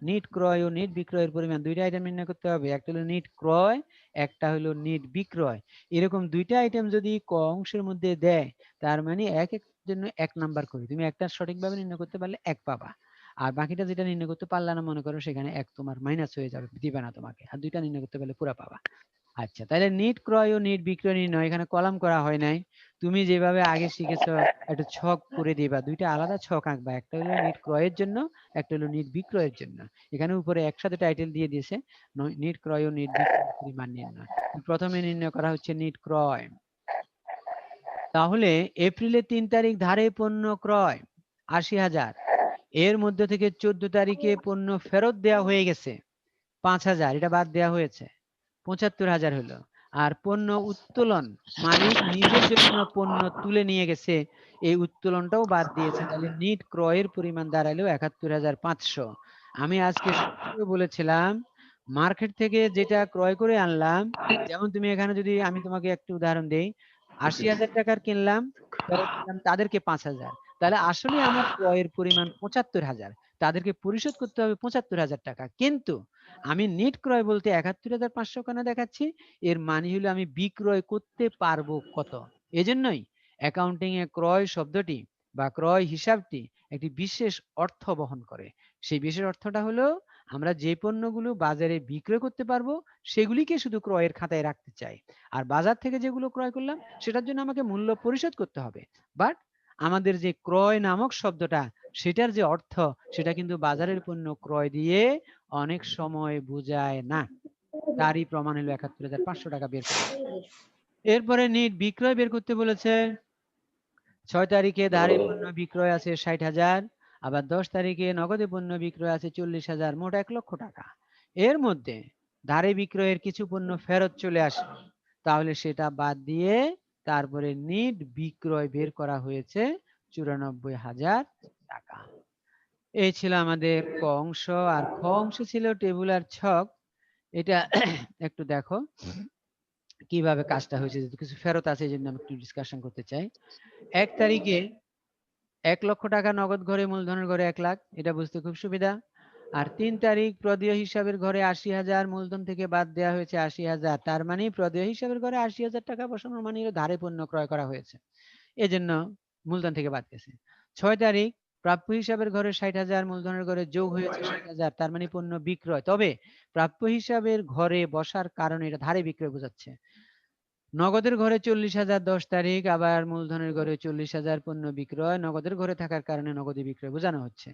নিট ক্রয় ও নিট বিক্রয়ের পরিমাণ, 2টা আইটেম নির্ণয় করতে হবে। একটা হলো নিট ক্রয়, একটা হলো নিট বিক্রয়। এরকম 2টা আইটেম যদি ক অংশের মধ্যে দেয়, তার মানে এক এক জন্য 1 নাম্বার করে, তুমি একটা সঠিকভাবে নির্ণয় করতে পারলে 1 পাবা, আর বাকিটা যেটা নির্ণয় করতে পারলা না, মনে করো সেখানে 1 তোমার মাইনাস হয়ে যাবে, দিবে না তোমাকে। আর 2টা নির্ণয় করতে পারলে পুরা পাবা। আচ্ছা, তাহলে নিট ক্রয় ও নিট বিক্রয় নির্ণয়, এখানে কলাম করা হয় নাই। তুমি যেভাবে আগে শিখেছ একটা ছক করে দিবা, 2টা আলাদা ছক আঁকবা, একটা হলো নিট ক্রয়ের জন্য, একটা হলো নিট বিক্রয়ের জন্য। এখানে উপরে একসাথে টাইটেল দিয়ে দিয়েছে নিট ক্রয় ও নিট বিক্রয়ের পরিমাণ নির্ণয়। প্রথমে নির্ণয় করা হচ্ছে নিট ক্রয়। তাহলে এপ্রিলের 3 তারিখ ধারে পণ্য ক্রয় 80,000, এর মধ্যে থেকে 14 তারিখে পণ্য ফেরত দেওয়া হয়ে গেছে 5,000, এটা বাদ দেওয়া হয়েছে, 75,000 হলো। আর পণ্য উত্তোলন, মালিক নিজের জন্য পণ্য তুলে নিয়ে গেছে, এই উত্তোলনটাও বাদ দিয়েছে, তাহলে নিট ক্রয়ের পরিমাণ দাঁড়ালো 71,500। আমি আজকে শুরুতে বলেছিলাম মার্কেট থেকে যেটা ক্রয় করে আনলাম, যেমন তুমি এখানে যদি আমি তোমাকে একটা উদাহরণ দেই, 80,000 টাকার কিনলাম, ফেরত দিলাম তাদেরকে 5,000, তাহলে আসলে আমার ক্রয়ের পরিমাণ 75,000, তাদেরকে পরিশোধ করতে হবে 75,000 টাকা। কিন্তু আমি নেট ক্রয় বলতে 71,500 কেন দেখাচ্ছি? এর মানে হলো আমি বিক্রয় করতে পারবো কত। এজন্যই অ্যাকাউন্টিং এ ক্রয় শব্দটি বা ক্রয় হিসাবটি একটি বিশেষ অর্থ বহন করে। সেই বিশেষ অর্থটা হলো আমরা যে পণ্যগুলো বাজারে বিক্রয় করতে পারবো সেগুলিকে শুধু ক্রয়ের খাতায় রাখতে চাই, আর বাজার থেকে যেগুলো ক্রয় করলাম সেটার জন্য আমাকে মূল্য পরিশোধ করতে হবে। বাট আমাদের যে ক্রয় নামক শব্দটা, সেটার যে অর্থ, সেটা কিন্তু বাজারের পণ্য ক্রয় দিয়ে অনেক সময় বোঝায় না। তারই প্রমাণ হলো 71,500 টাকা বের করা। এরপরে নিট বিক্রয় বের করতে বলেছে। 6 তারিখে ধারে পণ্য বিক্রয় আছে 60,000, আবার 10 তারিখে নগদে পণ্য বিক্রয় আছে 40,000, মোট 1 লক্ষ টাকা। এর মধ্যে ধারে বিক্রয়ের কিছু পণ্য ফেরত চলে আসবে, তাহলে সেটা বাদ দিয়ে তারপরে নিট বিক্রয় বের করা হয়েছে 94,000 টাকা। এই ছিল আমাদের ক অংশ। আর খ অংশ ছিল টেবুলার ছক। এটা একটু দেখো কিভাবে কাজটা হয়েছে, যেহেতু কিছু ফেরত আছে এই জন্য আমি একটু ডিসকাশন করতে চাই। 1 তারিখে 1 লক্ষ টাকা নগদ ঘরে, মূলধনের ঘরে 1 লাখ, এটা বুঝতে খুব সুবিধা। আর 3 তারিখ প্রদেয় হিসাবের ঘরে 80,000, মূলধন থেকে বাদ দেওয়া হয়েছে 80,000, তার মানে প্রদেয় হিসাবের ঘরে 80,000 টাকা বসানোর মানে হলো ধারে পণ্য ক্রয় করা হয়েছে। এজন্য মূলধন থেকে বাদ গেছে। 6 তারিখ প্রাপ্য হিসাবের ঘরে 60,000, মূলধনের ঘরে যোগ হয়েছে 60,000, তার মানে পণ্য বিক্রয়। তবে প্রাপ্য হিসাবের ঘরে বসার কারণে এটা ধারে বিক্রয় বোঝাচ্ছে। নগদের ঘরে 40,000 10 তারিখ, আবার মূলধনের ঘরে 40,000, পণ্য বিক্রয়। নগদের ঘরে থাকার কারণে নগদে বিক্রয় বোঝানো হচ্ছে।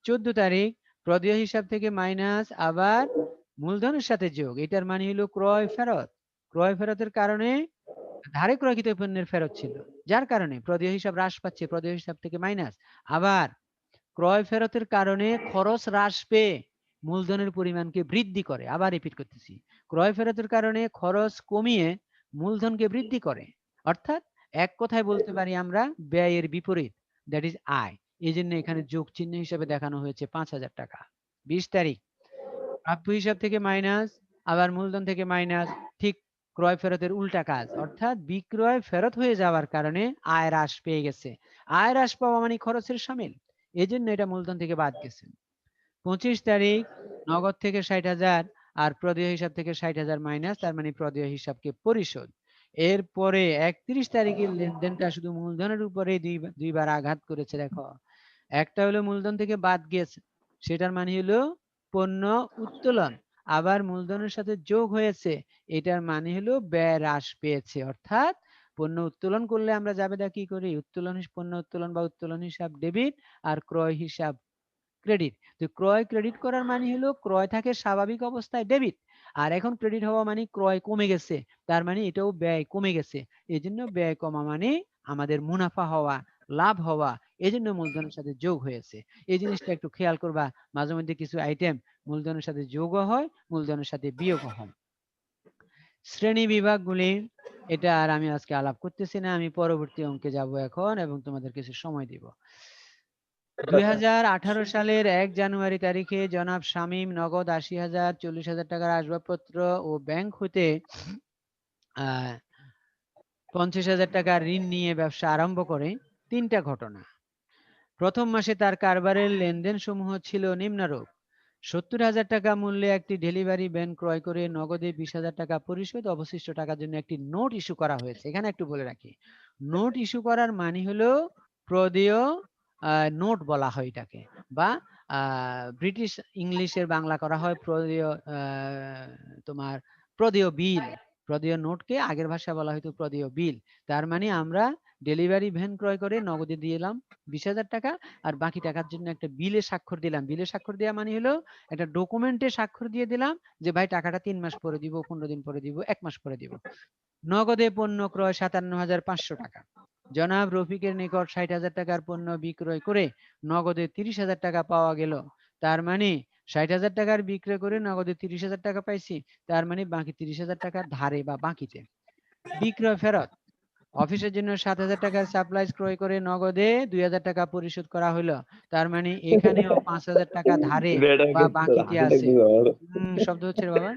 14 তারিখ প্রদেয় হিসাব থেকে মাইনাস, আবার মূলধনের সাথে যোগ, এটার মানে হলো ক্রয় ফেরত। ক্রয় ফেরতের কারণে ধারে ক্রয়কৃত পণ্যের ফেরত ছিল, যার কারণে প্রদেয় হিসাব হ্রাস পাচ্ছে, প্রদেয় হিসাব থেকে মাইনাস। আবার ক্রয় ফেরতের কারণে খরচ হ্রাস পেয়ে মূলধনের পরিমাণকে বৃদ্ধি করে। আবার রিপিট করতেছি, ক্রয় ফেরতের কারণে খরচ কমিয়ে মূলধনকে বৃদ্ধি করে, অর্থাৎ এক কথায় বলতে পারি আমরা ব্যয়ের বিপরীত, দ্যাট ইজ আয়। এই জন্য এখানে যোগ চিহ্ন হিসেবে দেখানো হয়েছে 5,000 টাকা। 20 তারিখ প্রাপ্য হিসাব থেকে মাইনাস, আবার মূলধন থেকে মাইনাস, ঠিক ক্রয় ফেরতের উল্টা কাজ, অর্থাৎ বিক্রয় ফেরত হয়ে যাওয়ার কারণে আয় হ্রাস পেয়ে গেছে। আয় হ্রাস পাওয়া মানে খরচের শামিল, এই জন্য এটা মূলধন থেকে বাদ গেছে। 25 তারিখ নগদ থেকে 60,000 আর প্রদেয় হিসাব থেকে 60,000 মাইনাস, তার মানে প্রদেয় হিসাবকে পরিশোধ। এরপরে 31 তারিখের লেনদেনটা শুধু মূলধনের উপরে দুইবার আঘাত করেছে। দেখো, একটা হলো মূলধন থেকে বাদ গেছে, সেটার মানে হলো পণ্য উত্তোলন, আবার মূলধনের সাথে যোগ হয়েছে, এটার মানে হলো ব্যয় হ্রাস পেয়েছে। অর্থাৎ পণ্য উত্তোলন করলে আমরা যাবেটা কি করি, পণ্য উত্তোলন বা উত্তোলন হিসাব ডেবিট আর ক্রয় হিসাব ক্রেডিট। তো ক্রয় ক্রেডিট করার মানে হলো ক্রয় থাকে স্বাভাবিক অবস্থায় ডেবিট, আর এখন ক্রেডিট হওয়া মানে ক্রয় কমে গেছে, তার মানে এটাও ব্যয় কমে গেছে। এই জন্য ব্যয় কমা মানে আমাদের মুনাফা হওয়া, লাভ হওয়া, এই জন্য মূলধনের সাথে যোগ হয়েছে। এই জিনিসটা একটু খেয়াল করবা, মাঝে মধ্যে কিছু আইটেম মূলধনের সাথে যোগও হয়, মূলধনের সাথে বিয়োগও হয়। শ্রেণী বিভাগগুলি এটা আর আমি আজকে আলাপ করতেছি না, আমি পরবর্তী অঙ্কে যাব এখন এবং তোমাদের কিছু সময় দিব। 2018 সালের 1 জানুয়ারি তারিখে জনাব শামীম নগদ 80,000, 40,000 টাকার আসবাবপত্র ও ব্যাংক হতে 50,000 টাকা ঋণ নিয়ে ব্যবসা আরম্ভ করে। 3টা ঘটনা। প্রথম মাসে তার কারবারের লেনদেন সমূহ ছিল নিম্নরূপ: 70,000 টাকা মূল্যে একটি ডেলিভারি ভ্যান ক্রয় করে নগদে 20,000 টাকা পরিশোধ, অবশিষ্ট টাকার জন্য একটি নোট ইস্যু করা হয়েছে। এখানে একটু বলে রাখি, নোট ইস্যু করার মানে হলো প্রদেয় নোট বলা হয় এটাকে, বা ব্রিটিশ ইংলিশের বাংলা করা হয় প্রদেয়, তোমার প্রদেয় বিল। প্রদেয় নোটকে আগের ভাষা বলা হয়তো প্রদেয় বিল। তার মানে আমরা ডেলিভারি ভ্যান ক্রয় করে নগদে দিয়ে এলাম 20,000 টাকা, আর বাকি টাকার জন্য একটা বিলে স্বাক্ষর দিলাম। বিলে স্বাক্ষর দেওয়া মানে হলো একটা ডকুমেন্টে স্বাক্ষর দিয়ে দিলাম যে ভাই টাকাটা 3 মাস পরে দিব, 15 দিন পরে দিব, 1 মাস পরে দিব। নগদে পণ্য ক্রয় 57,500 টাকা। জনাব রফিকের নিকট 60,000 টাকার পণ্য বিক্রয় করে নগদে 30,000 টাকা পাওয়া গেল। তার মানে 60,000 টাকার বিক্রয় করে নগদে 30,000 টাকা পাইছি, তার মানে বাকি 30,000 টাকা ধারে বা বাকিতে। বিক্রয় ফেরত: অফিসের জন্য 7,000 টাকার সাপ্লাইজ ক্রয় করে নগদে 2,000 টাকা পরিশোধ করা হলো, তার মানে এখানেও 5,000 টাকা ধারে বা বাকিতে আছে। শব্দ হচ্ছে রে বাবা,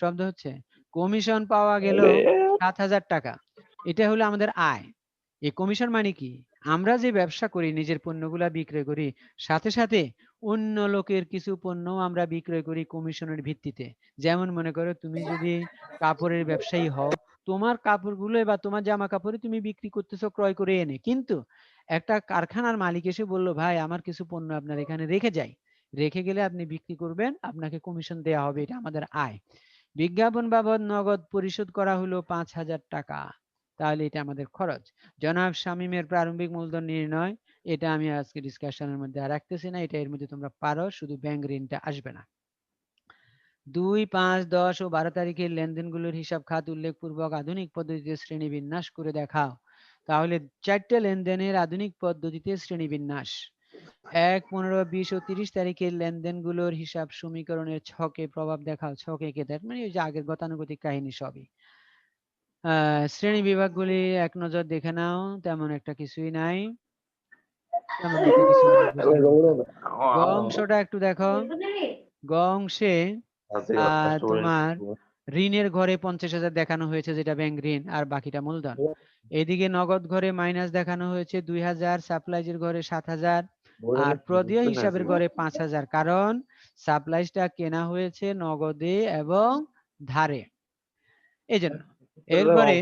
শব্দ হচ্ছে। কমিশন পাওয়া গেল 7,000 টাকা, এটা হলো আমাদের আয়। এই কমিশন মানে কি, আমরা যে ব্যবসা করি, নিজের পণ্যগুলা বিক্রয় করি, সাথে সাথে অন্য লোকের কিছু পণ্য আমরা বিক্রয় করি কমিশনের ভিত্তিতে। যেমন মনে করো তুমি যদি কাপড়ের ব্যবসায়ী হও, তোমার কাপড়গুলো বা তোমার জামা কাপড় তুমি বিক্রি করতেছো ক্রয় করে এনে, কিন্তু একটা কারখানার মালিক এসে বললো ভাই আমার কিছু পণ্য আপনার এখানে রেখে যাই, রেখে গেলে আপনি বিক্রি করবেন, আপনাকে কমিশন দেয়া হবে, এটা আমাদের আয়। বিজ্ঞাপন বাবদ নগদ পরিশোধ করা হলো 5,000 টাকা, তাহলে এটা আমাদের খরচ। জনাব শামীমের প্রারম্ভিক মূলধন নির্ণয়, এটা আমি আজকে ডিসকাশনের মধ্যে আর রাখতেছি না, এটা এর মধ্যে তোমরা পারো, শুধু ব্যাংক ঋণটা আসবে না। 2, 5, 10 ও 12 তারিখের লেনদেনগুলোর হিসাব খাত উল্লেখপূর্বক আধুনিক পদ্ধতিতে শ্রেণীবিন্যাস করে দেখাও। তাহলে 4টে লেনদেনের আধুনিক পদ্ধতিতে শ্রেণীবিন্যাস। 1, 15, 20 ও 30 তারিখের লেনদেনগুলোর হিসাব সমীকরণের ছকে প্রভাব দেখাও। ছকে কে দেয় মানে ওই যে আগের গতানুগতিক কাহিনী সবই। শ্রেণী বিভাগগুলি এক নজর দেখে নাও, তেমন একটা কিছুই নাই, তেমন একটা কিছু নাই, বুঝলাম না। গ অংশটা একটু দেখো। গ অংশে তোমার ঋণের ঘরে 50,000 দেখানো হয়েছে, যেটা ব্যাংক ঋণ, আর বাকিটা মূলধন। এদিকে নগদ ঘরে মাইনাস দেখানো হয়েছে 2,000, সাপ্লাইজের ঘরে 7,000, আর প্রদেয় হিসাবের ঘরে 5,000, কারণ সাপ্লাইজটা কেনা হয়েছে নগদে এবং ধারে, এই জন্য। এরপরে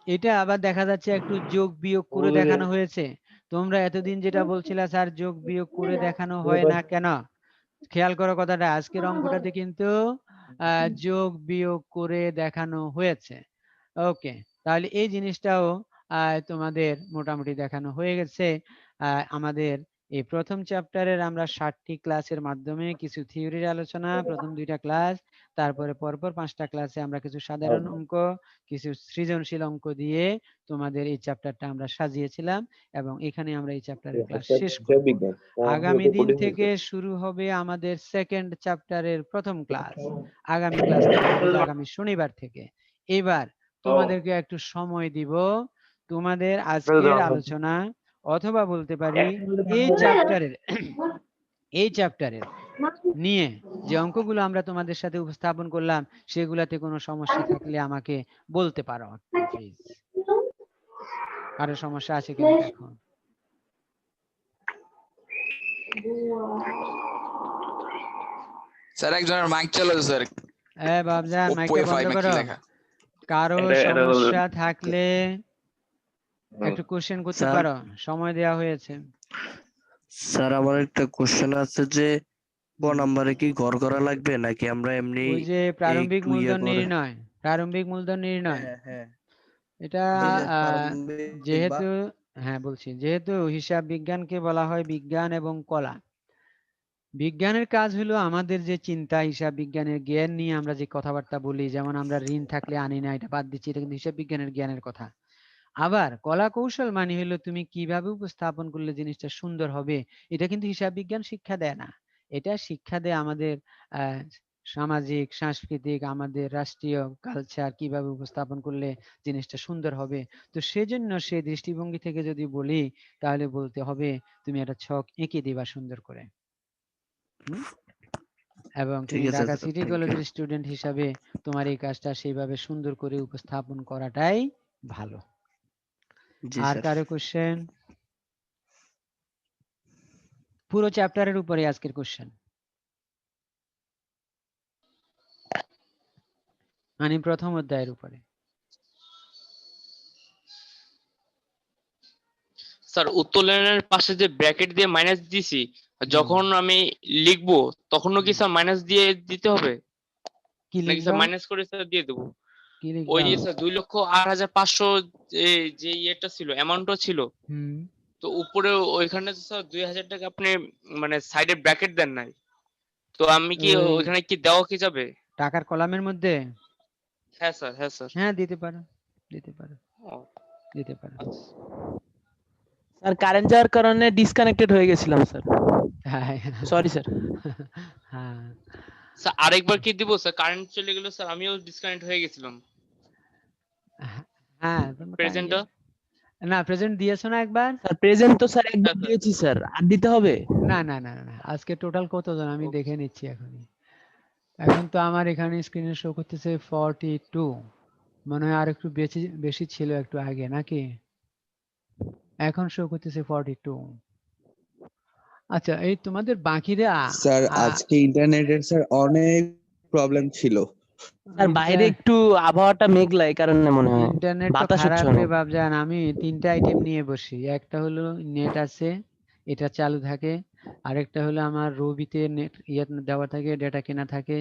এটা আবার দেখা যাচ্ছে একটু যোগ বিয়োগ করে দেখানো হয়েছে। তোমরা এতদিন যেটা বলছিলা স্যার যোগ বিয়োগ করে দেখানো হয় না কেন, খেয়াল করো কথাটা, আজকের অঙ্কটাতে কিন্তু যোগ বিয়োগ করে দেখানো হয়েছে। ওকে, তাহলে এই জিনিসটাও তোমাদের মোটামুটি দেখানো হয়ে গেছে। আমাদের এই প্রথম চ্যাপ্টারের আমরা 60টি ক্লাসের মাধ্যমে কিছু থিওরির আলোচনা, প্রথম 2টা ক্লাস, তারপরে পরপর 5টা ক্লাসে আমরা কিছু সাধারণ অঙ্ক, কিছু সৃজনশীল অঙ্ক দিয়ে তোমাদের এই চ্যাপ্টারটা আমরা সাজিয়েছিলাম এবং এখানে আমরা এই চ্যাপ্টারের ক্লাস শেষ করব। আগামী দিন থেকে শুরু হবে আমাদের সেকেন্ড চ্যাপ্টারের প্রথম ক্লাস। আগামী ক্লাস থেকে বলতে আগামী শনিবার থেকে। এবার তোমাদেরকে একটু সময় দিব তোমাদের আজকের আলোচনা, অথবা বলতে পারি এই চ্যাপ্টারের নিয়ে যে অঙ্কগুলো আমরা তোমাদের সাথে উপস্থাপন করলাম সেগুলাতে কোনো সমস্যা থাকলে আমাকে বলতে পারো প্লিজ। কারো সমস্যা আছে কিনা দেখো। স্যার একজনের মাইক চালু স্যার। বাবজান মাইকটা বন্ধ করো। কারো সমস্যা থাকলে একটু কোশ্চেন করতে পারো, সময় দেওয়া হয়েছে। স্যার আমার একটা কোশ্চেন আছে যে ক নম্বরে কি ঘর করা লাগবে নাকি আমরা এমনি ওই যে প্রারম্ভিক একটু মূলধন নির্ণয়, প্রারম্ভিক মূলধন নির্ণয়, হ্যাঁ এটা যেহেতু হ্যাঁ বলছি, যেহেতু হিসাব বিজ্ঞানকে বলা হয় বিজ্ঞান এবং কলা, বিজ্ঞানের কাজ হলো আমাদের যে চিন্তা, হিসাব বিজ্ঞানের জ্ঞান নিয়ে আমরা যে কথাবার্তা বলি, যেমন আমরা ঋণ থাকলে আনি না, এটা বাদ দিচ্ছি, এটা কিন্তু হিসাব বিজ্ঞানের জ্ঞানের কথা। আবার কলা কৌশল মানে হলো তুমি কিভাবে উপস্থাপন করলে জিনিসটা সুন্দর হবে, এটা কিন্তু হিসাব বিজ্ঞান শিক্ষা দেয় না। এটা শিক্ষা দেয় আমাদের সামাজিক, সাংস্কৃতিক, আমাদের রাষ্ট্রীয় কালচার, কিভাবে উপস্থাপন করলে জিনিসটা সুন্দর হবে। তো সেজন্য সেই দৃষ্টিভঙ্গি থেকে যদি বলি তাহলে বলতে হবে তুমি একটা ছক এঁকে দিবা সুন্দর করে। এবং তুমি ঢাকা সিটি কলেজের স্টুডেন্ট হিসাবে তোমার এই কাজটা সেইভাবে সুন্দর করে উপস্থাপন করাটাই ভালো। আর কারো কোশ্চেন? পুরো চ্যাপ্টারের উপরে আজকের কোশ্চেন, মানে প্রথম অধ্যায়ের উপরে। স্যার উত্তোলনের পাশে যে ব্র্যাকেট দিয়ে মাইনাস দিছি, যখন আমি লিখবো তখনও কি স্যার মাইনাস দিয়ে দিতে হবে কি নাকি স্যার লিখবা? মাইনাস করে স্যার দিয়ে দেবো? কি ওই লিখবা? যে স্যার 2,08,500 যে ইয়েটা ছিল, অ্যামাউন্টটা ছিল, তো উপরে ওইখানে তো স্যার 2,000 টাকা আপনি মানে সাইডে ব্র্যাকেট দেন নাই, তো আমি কি ওইখানে কি দেওয়া কি যাবে টাকার কলামের মধ্যে? হ্যাঁ স্যার, হ্যাঁ স্যার, হ্যাঁ দিতে পারো, দিতে পারো, ও দিতে পারো। স্যার কারেন্ট যাওয়ার কারণে ডিসকানেক্টেড হয়ে গেছিলাম স্যার, সরি স্যার। হ্যাঁ স্যার আরেকবার কি দিব স্যার? কারেন্ট চলে গেল স্যার, আমিও ডিসকানেক্ট হয়ে গেছিলাম। হ্যাঁ প্রেজেন্টটা না, প্রেজেন্ট দিয়েছো না একবার? স্যার প্রেজেন্ট তো স্যার একবার দিয়েছি স্যার, আর দিতে হবে? না না না না, আজকে টোটাল কতজন আমি দেখে নিচ্ছি এখনই। এখন তো আমার এখানে স্ক্রিনে শো করতেছে 42, মনে হয় আর একটু বেশি ছিল একটু আগে নাকি? এখন শো করতেছে 42। আচ্ছা, এই তোমাদের বাকিরা স্যার আজকে ইন্টারনেটের স্যার অনেক প্রবলেম ছিল। স্যার বাইরে একটু আবহাওয়াটা মেঘলা, এই কারণে মনে হয় ইন্টারনেট তো বাতাস খারাপ হচ্ছে রে অনেক। বাবজান। আমি 3টা আইটেম নিয়ে বসি, একটা হলো নেট আছে, এটা চালু থাকে, আরেকটা হলো আমার রবিতে নেট দেওয়া থাকে, ডেটা কেনা থাকে,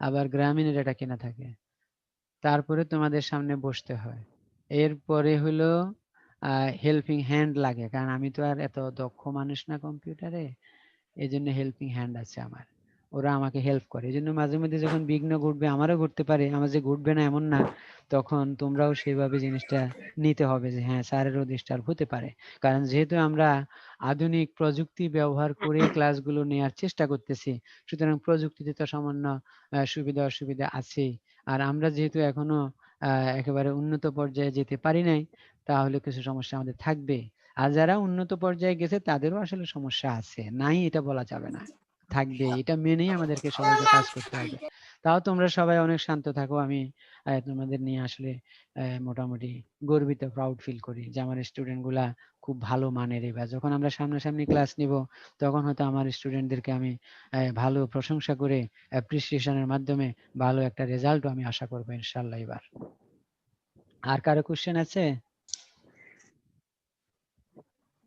আবার গ্রামীণে ডেটা কেনা থাকে, তারপরে তোমাদের সামনে বসতে হয়। এরপরে হলো হেল্পিং হ্যান্ড লাগে, কারণ আমি তো আর এত দক্ষ মানুষ না কম্পিউটারে, এই জন্য হেল্পিং হ্যান্ড আছে আমার, ওরা আমাকে হেল্প করে। এই জন্য মাঝে মধ্যে যখন বিঘ্ন ঘটবে, আমারও ঘটতে পারে, আমার যে ঘটবে না এমন না, তখন তোমরাও সেভাবে জিনিসটা নিতে হবে যে হ্যাঁ স্যারেরও ডিস্টার্ব হতে পারে। কারণ যেহেতু আমরা আধুনিক প্রযুক্তি ব্যবহার করে ক্লাসগুলো নেওয়ার চেষ্টা করতেছি, সুতরাং প্রযুক্তিতে তো সামান্য সুবিধা অসুবিধা আছেই। আর আমরা যেহেতু এখনো একেবারে উন্নত পর্যায়ে যেতে পারি নাই, তাহলে কিছু সমস্যা আমাদের থাকবে। আর যারা উন্নত পর্যায়ে গেছে তাদেরও আসলে সমস্যা আছে, নাই এটা বলা যাবে না, থাকবে, এটা মেনেই আমাদেরকে সবাইকে কাজ করতে হবে। তাও তোমরা সবাই অনেক শান্ত থাকো, আমি তোমাদের নিয়ে আসলে মোটামুটি গর্বিত, প্রাউড ফিল করি যে আমার স্টুডেন্ট গুলা খুব ভালো মানের। এবার যখন আমরা সামনাসামনি ক্লাস নিব তখন হয়তো আমার স্টুডেন্টদেরকে আমি ভালো প্রশংসা করে অ্যাপ্রিসিয়েশনের মাধ্যমে ভালো একটা রেজাল্টও আমি আশা করবো ইনশাল্লাহ এবার। আর কারো কোশ্চেন আছে?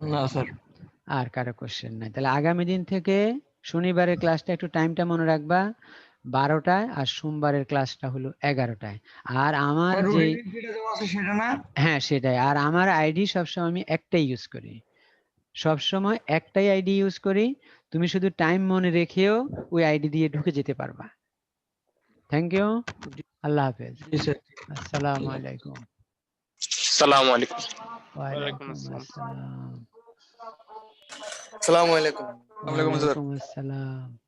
না স্যার। আর কারো কোশ্চেন নাই, তাহলে আগামী দিন থেকে শনিবারের ক্লাসটা একটু টাইমটা মনে রাখবা 12টায়, আর সোমবারের ক্লাসটা হলো 11টায়। আর আমার যে হ্যাঁ সেটাই, আর আমার আইডি সবসময় আমি একটাই ইউজ করি, সবসময় একটাই আইডি ইউজ করি। তুমি শুধু টাইম মনে রেখেও ওই আইডি দিয়ে ঢুকে যেতে পারবা। থ্যাংক ইউ, আল্লাহ হাফেজ, আসসালামু আলাইকুম। আসসালামু আলাইকুম। ওয়ালাইকুম আসসালাম। আসসালাম। আসসালামু আলাইকুম। ওয়ালাইকুম আসসালাম।